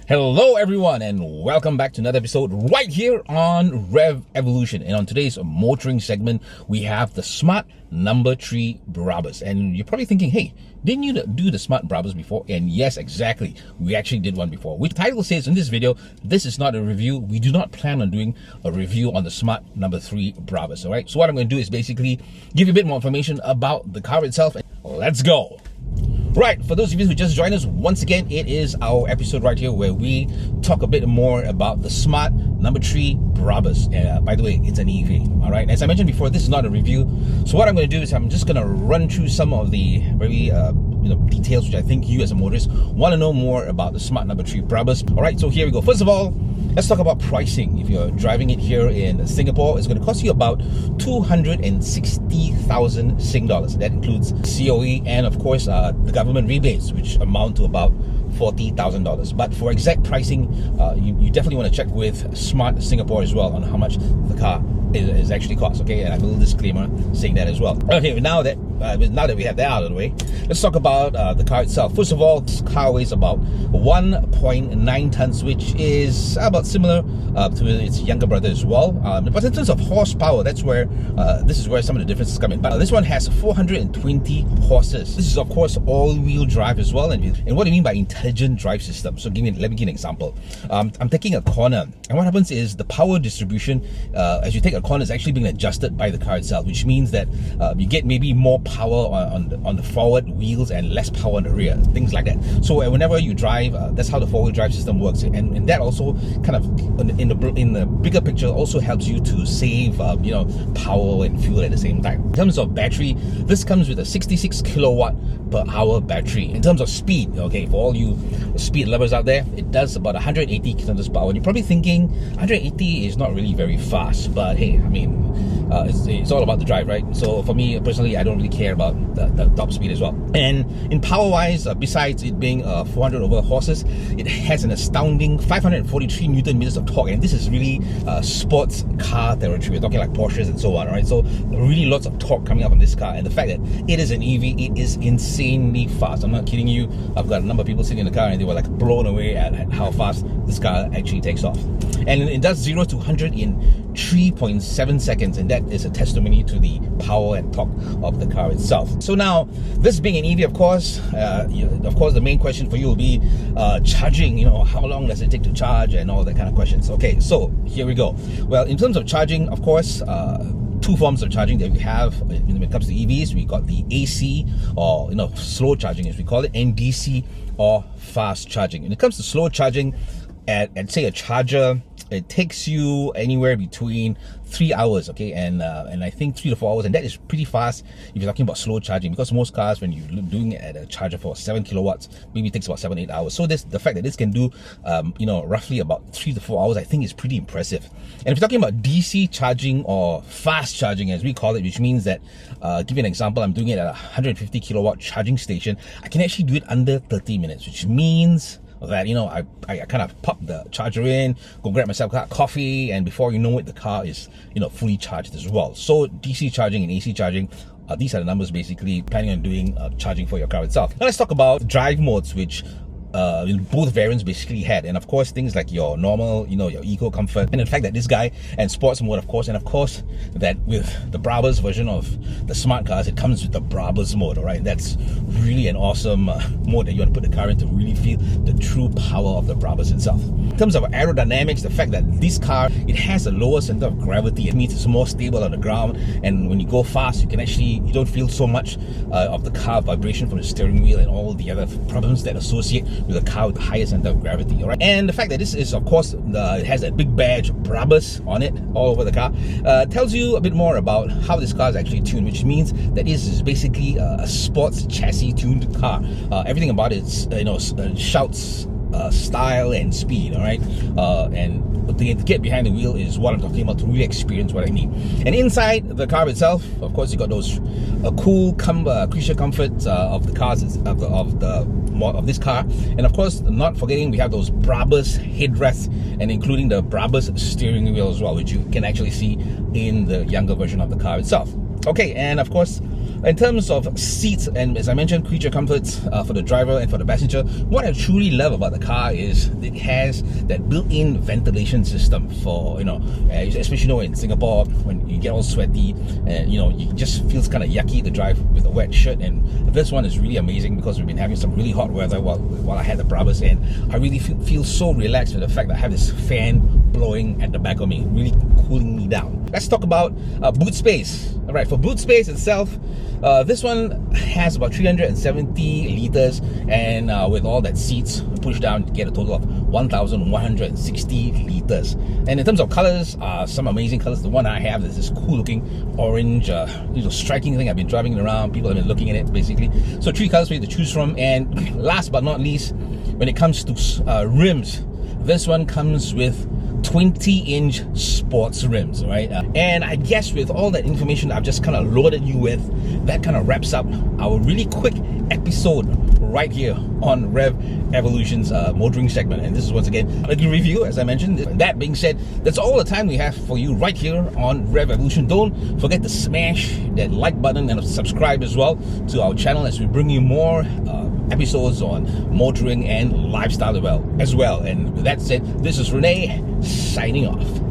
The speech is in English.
Hello everyone and welcome back to another episode right here on Revv Evolution. And on today's motoring segment, we have the SMART number 3 Brabus. And you're probably thinking, hey, didn't you do the SMART Brabus before? And yes, exactly. We actually did one before. Which the title says in this video, this is not a review. We do not plan on doing a review on the SMART number 3 Brabus. All right. So what I'm going to do is basically give you a bit more information about the car itself. Let's go. Right, for those of you who just joined us, once again, it is our episode right here where we talk a bit more about the SMART number 3 Brabus. By the way, it's an EV, all right? As I mentioned before, this is not a review. So what I'm going to do is I'm just going to run through some of the very details which I think you as a motorist want to know more about the SMART number 3 Brabus. All right, so here we go. First of all, let's talk about pricing. If you're driving it here in Singapore, it's going to cost you about 260,000 Sing dollars. That includes COE and, of course, the government rebates, which amount to about $40,000. But for exact pricing, you definitely want to check with Smart Singapore as well on how much the car is actually cost. Okay, and I have a little disclaimer saying that as well. Okay, now that we have that out of the way, let's talk about the car itself. First of all, this car weighs about 1.9 tons, which is about similar to its younger brother as well. But in terms of horsepower, that's where this is where some of the differences come in. But this one has 420 horses. This is of course all-wheel drive as well. And what do you mean by intelligent drive system? So let me give you an example. I'm taking a corner, and what happens is the power distribution as you take a corner is actually being adjusted by the car itself, which means that you get maybe more power on the forward wheels and less power on the rear, things like that. So whenever you drive, that's how the four-wheel drive system works, and that also kind of in the bigger picture also helps you to save power and fuel at the same time. In terms of battery, this comes with a 66 kilowatt per hour battery. In terms of speed, okay, for all you speed lovers out there, it does about 180 kilometers per hour. And you're probably thinking 180 is not really very fast, but hey, I mean, it's all about the drive, right? So for me personally, I don't really care about the top speed as well. And in power wise, besides it being 400 over horses, it has an astounding 543 Newton meters of torque, and this is really sports car territory. We're talking like Porsches and so on, right? So really lots of torque coming up on this car, and the fact that it is an EV, it is insanely fast. I'm not kidding you. I've got a number of people sitting in the car and they were like blown away at how fast this car actually takes off. And it does 0 to 100 in 3.7 seconds, and that is a testimony to the power and torque of the car itself. So now, this being an EV, of course, the main question for you will be charging. How long does it take to charge and all that kind of questions. Okay, so here we go. Well, in terms of charging, of course, two forms of charging that we have when it comes to EVs. We got the AC, or slow charging as we call it, and DC or fast charging. When it comes to slow charging, at say a charger, it takes you anywhere between 3 hours, okay, and I think 3 to 4 hours, and that is pretty fast if you're talking about slow charging, because most cars, when you're doing it at a charger for 7 kilowatts, maybe it takes about 7-8 hours. So the fact that this can do roughly about 3 to 4 hours, I think is pretty impressive. And if you're talking about DC charging or fast charging as we call it, which means that give you an example, I'm doing it at a 150 kilowatt charging station, I can actually do it under 30 minutes, which means that I kind of pop the charger in, go grab myself a coffee, and before you know it, the car is fully charged as well. So DC charging and AC charging, these are the numbers basically planning on doing charging for your car itself. Now let's talk about drive modes, which both variants basically had, and of course things like your normal, your eco, comfort, and the fact that this guy and sports mode, of course, and of course that with the Brabus version of the smart cars, it comes with the Brabus mode. All right, that's really an awesome mode that you want to put the car in to really feel the true power of the Brabus itself. In terms of aerodynamics, the fact that this car, it has a lower center of gravity, it means it's more stable on the ground, and when you go fast, you don't feel so much of the car vibration from the steering wheel and all the other problems that associate with a car with the higher center of gravity. All right, and the fact that this is, of course, it has a big badge Brabus on it all over the car, tells you a bit more about how this car is actually tuned, which means that this is basically a sports chassis tuned car. Everything about it shouts style and speed. All right, and to get behind the wheel is what I'm talking about, to really experience what I mean. And inside the car itself, of course, you got those cool creature comforts of the cars of this car, and of course, not forgetting, we have those Brabus headrests, and including the Brabus steering wheel as well, which you can actually see in the younger version of the car itself. Okay, and of course, In terms of seats, and as I mentioned, creature comforts for the driver and for the passenger, what I truly love about the car is it has that built-in ventilation system for, especially in Singapore when you get all sweaty and it just feels kind of yucky to drive with a wet shirt. And this one is really amazing because we've been having some really hot weather while I had the Brabus, and I really feel so relaxed with the fact that I have this fan blowing at the back of me, really cooling me down. Let's talk about boot space. All right, for boot space itself, this one has about 370 liters, and with all that seats pushed down, you get a total of 1,160 liters. And in terms of colors, some amazing colors. The one I have is this cool looking orange, striking thing. I've been driving it around, people have been looking at it basically. So 3 colors for you to choose from. And last but not least, when it comes to rims, this one comes with 20-inch sports rims, right? And I guess with all that information I've just kind of loaded you with, that kind of wraps up our really quick episode right here on Revv Evolution's motoring segment. And this is once again a good review, as I mentioned. That being said, that's all the time we have for you right here on Revv Evolution. Don't forget to smash that like button and subscribe as well to our channel as we bring you more episodes on motoring and lifestyle as well. And with that said, this is Renee signing off.